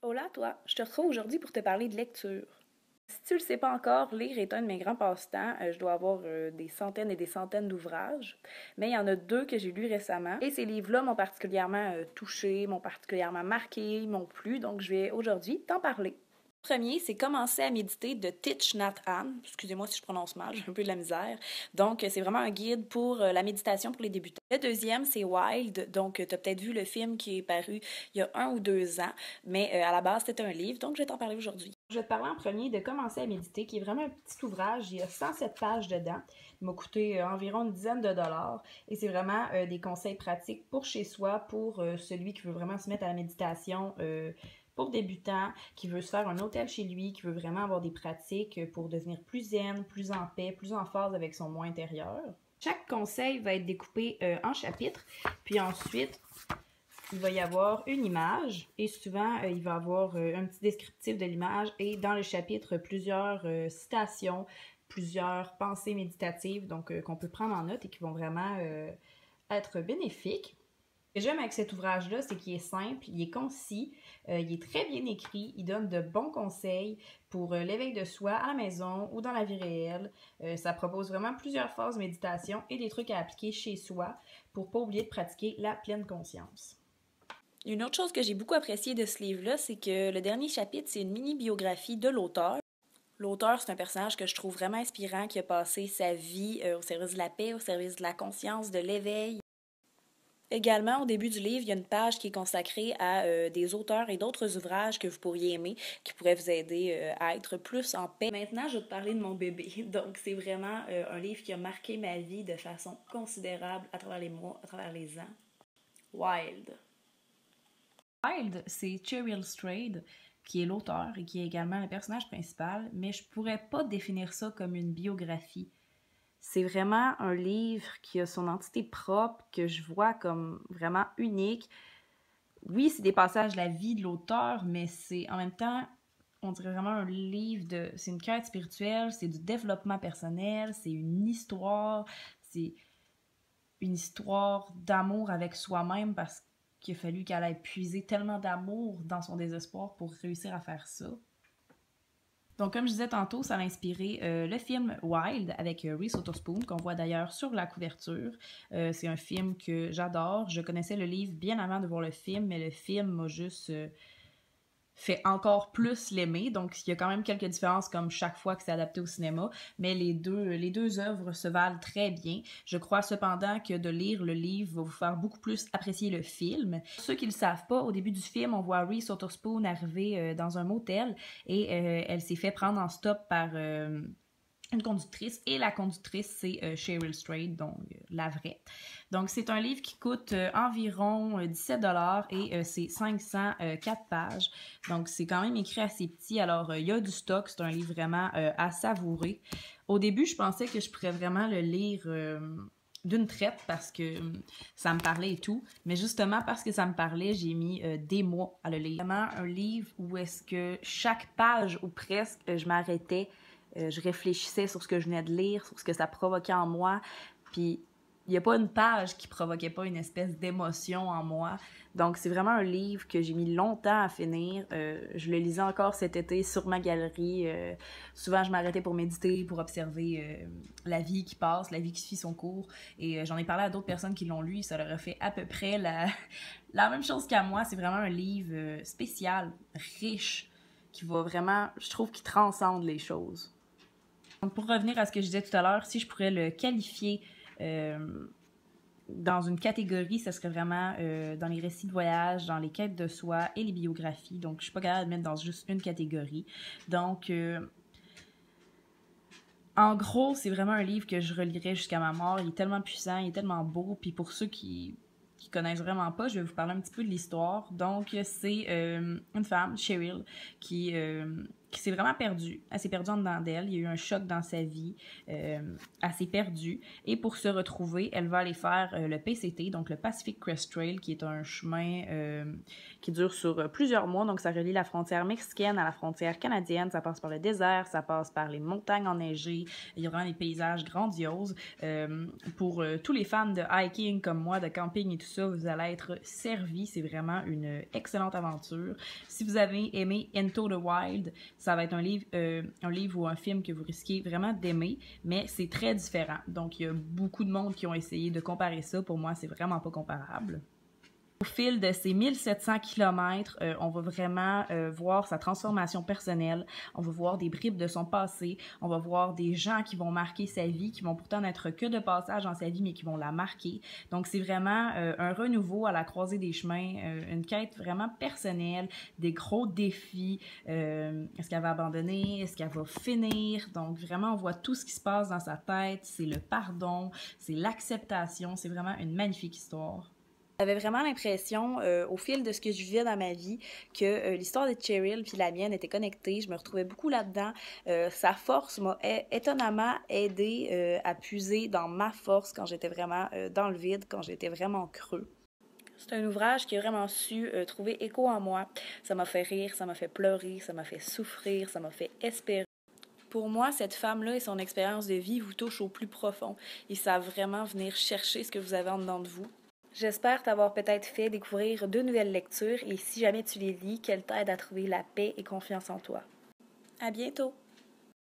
Hola toi, je te retrouve aujourd'hui pour te parler de lecture. Si tu le sais pas encore, lire est un de mes grands passe-temps. Je dois avoir des centaines et des centaines d'ouvrages, mais il y en a deux que j'ai lus récemment. Et ces livres-là m'ont particulièrement touchée, m'ont particulièrement marqué, m'ont plu, donc je vais aujourd'hui t'en parler. Le premier, c'est Commencer à méditer de Thich Nhat Hanh. Excusez-moi si je prononce mal, j'ai un peu de la misère. Donc, c'est vraiment un guide pour la méditation pour les débutants. Le deuxième, c'est Wild. Donc, tu as peut-être vu le film qui est paru il y a 1 ou 2 ans, mais à la base, c'était un livre, donc je vais t'en parler aujourd'hui. Je vais te parler en premier de Commencer à méditer, qui est vraiment un petit ouvrage. Il y a 107 pages dedans. Il m'a coûté environ une dizaine de dollars. Et c'est vraiment des conseils pratiques pour chez soi, pour celui qui veut vraiment se mettre à la méditation pour débutants, qui veut se faire un hôtel chez lui, qui veut vraiment avoir des pratiques pour devenir plus zen, plus en paix, plus en phase avec son moi intérieur. Chaque conseil va être découpé en chapitres, puis ensuite, il va y avoir une image et souvent, il va y avoir un petit descriptif de l'image et dans le chapitre, plusieurs citations, plusieurs pensées méditatives donc qu'on peut prendre en note et qui vont vraiment être bénéfiques. Ce que j'aime avec cet ouvrage-là, c'est qu'il est simple, il est concis, il est très bien écrit, il donne de bons conseils pour l'éveil de soi à la maison ou dans la vie réelle. Ça propose vraiment plusieurs phases de méditation et des trucs à appliquer chez soi pour ne pas oublier de pratiquer la pleine conscience. Une autre chose que j'ai beaucoup appréciée de ce livre-là, c'est que le dernier chapitre, c'est une mini-biographie de l'auteur. L'auteur, c'est un personnage que je trouve vraiment inspirant, qui a passé sa vie au service de la paix, au service de la conscience, de l'éveil. Également, au début du livre, il y a une page qui est consacrée à des auteurs et d'autres ouvrages que vous pourriez aimer, qui pourraient vous aider à être plus en paix. Maintenant, je vais te parler de mon bébé. Donc, c'est vraiment un livre qui a marqué ma vie de façon considérable à travers les mois, à travers les ans. Wild. Wild, c'est Cheryl Strayed, qui est l'auteur et qui est également le personnage principal, mais je pourrais pas définir ça comme une biographie. C'est vraiment un livre qui a son entité propre, que je vois comme vraiment unique. Oui, c'est des passages de la vie de l'auteur, mais c'est en même temps, on dirait vraiment un livre de... C'est une quête spirituelle, c'est du développement personnel, c'est une histoire, c'est une histoire d'amour avec soi-même parce qu'il a fallu qu'elle ait puisé tellement d'amour dans son désespoir pour réussir à faire ça. Donc, comme je disais tantôt, ça a inspiré le film Wild avec Reese Witherspoon, qu'on voit d'ailleurs sur la couverture. C'est un film que j'adore. Je connaissais le livre bien avant de voir le film, mais le film m'a juste fait encore plus l'aimer. Donc, il y a quand même quelques différences comme chaque fois que c'est adapté au cinéma, mais les deux œuvres se valent très bien. Je crois cependant que de lire le livre va vous faire beaucoup plus apprécier le film. Pour ceux qui ne le savent pas, au début du film, on voit Reese Witherspoon arriver dans un motel et elle s'est fait prendre en stop par une conductrice, et la conductrice, c'est Cheryl Strayed, donc la vraie. Donc, c'est un livre qui coûte environ 17 $ et c'est 504 pages. Donc, c'est quand même écrit assez petit. Alors, il y a du stock. C'est un livre vraiment à savourer. Au début, je pensais que je pourrais vraiment le lire d'une traite parce que ça me parlait et tout. Mais justement, parce que ça me parlait, j'ai mis des mois à le lire. Vraiment un livre où est-ce que chaque page ou presque, je m'arrêtais, je réfléchissais sur ce que je venais de lire, sur ce que ça provoquait en moi. Puis, il n'y a pas une page qui provoquait pas une espèce d'émotion en moi. Donc, c'est vraiment un livre que j'ai mis longtemps à finir. Je le lisais encore cet été sur ma galerie. Souvent, je m'arrêtais pour méditer, pour observer la vie qui passe, la vie qui suit son cours. Et j'en ai parlé à d'autres personnes qui l'ont lu. Ça leur a fait à peu près la même chose qu'à moi. C'est vraiment un livre spécial, riche, qui va vraiment, je trouve, qui transcende les choses. Donc, pour revenir à ce que je disais tout à l'heure, si je pourrais le qualifier dans une catégorie, ce serait vraiment dans les récits de voyage, dans les quêtes de soi et les biographies. Donc, je suis pas capable de mettre dans juste une catégorie. Donc, en gros, c'est vraiment un livre que je relirai jusqu'à ma mort. Il est tellement puissant, il est tellement beau. Puis pour ceux qui connaissent vraiment pas, je vais vous parler un petit peu de l'histoire. Donc, c'est une femme, Cheryl, qui qui s'est vraiment perdue. Elle s'est perdue en dedans d'elle. Il y a eu un choc dans sa vie. Elle s'est perdue. Et pour se retrouver, elle va aller faire le PCT, donc le Pacific Crest Trail, qui est un chemin qui dure sur plusieurs mois. Donc, ça relie la frontière mexicaine à la frontière canadienne. Ça passe par le désert, ça passe par les montagnes enneigées. Il y a vraiment des paysages grandioses. Pour tous les fans de hiking comme moi, de camping et tout ça, vous allez être servis. C'est vraiment une excellente aventure. Si vous avez aimé Into the Wild, ça va être un livre ou un film que vous risquez vraiment d'aimer, mais c'est très différent. Donc, il y a beaucoup de monde qui ont essayé de comparer ça. Pour moi, c'est vraiment pas comparable. Au fil de ces 1700 km, on va vraiment voir sa transformation personnelle, on va voir des bribes de son passé, on va voir des gens qui vont marquer sa vie, qui vont pourtant n'être que de passage dans sa vie, mais qui vont la marquer. Donc, c'est vraiment un renouveau à la croisée des chemins, une quête vraiment personnelle, des gros défis. Est-ce qu'elle va abandonner? Est-ce qu'elle va finir? Donc, vraiment, on voit tout ce qui se passe dans sa tête. C'est le pardon, c'est l'acceptation. C'est vraiment une magnifique histoire. J'avais vraiment l'impression, au fil de ce que je vivais dans ma vie, que l'histoire de Cheryl puis la mienne était connectée. Je me retrouvais beaucoup là-dedans. Sa force m'a étonnamment aidée à puiser dans ma force quand j'étais vraiment dans le vide, quand j'étais vraiment creux. C'est un ouvrage qui a vraiment su trouver écho en moi. Ça m'a fait rire, ça m'a fait pleurer, ça m'a fait souffrir, ça m'a fait espérer. Pour moi, cette femme-là et son expérience de vie vous touchent au plus profond. Ils savent vraiment venir chercher ce que vous avez en dedans de vous. J'espère t'avoir peut-être fait découvrir de nouvelles lectures et si jamais tu les lis, qu'elles t'aident à trouver la paix et confiance en toi. À bientôt!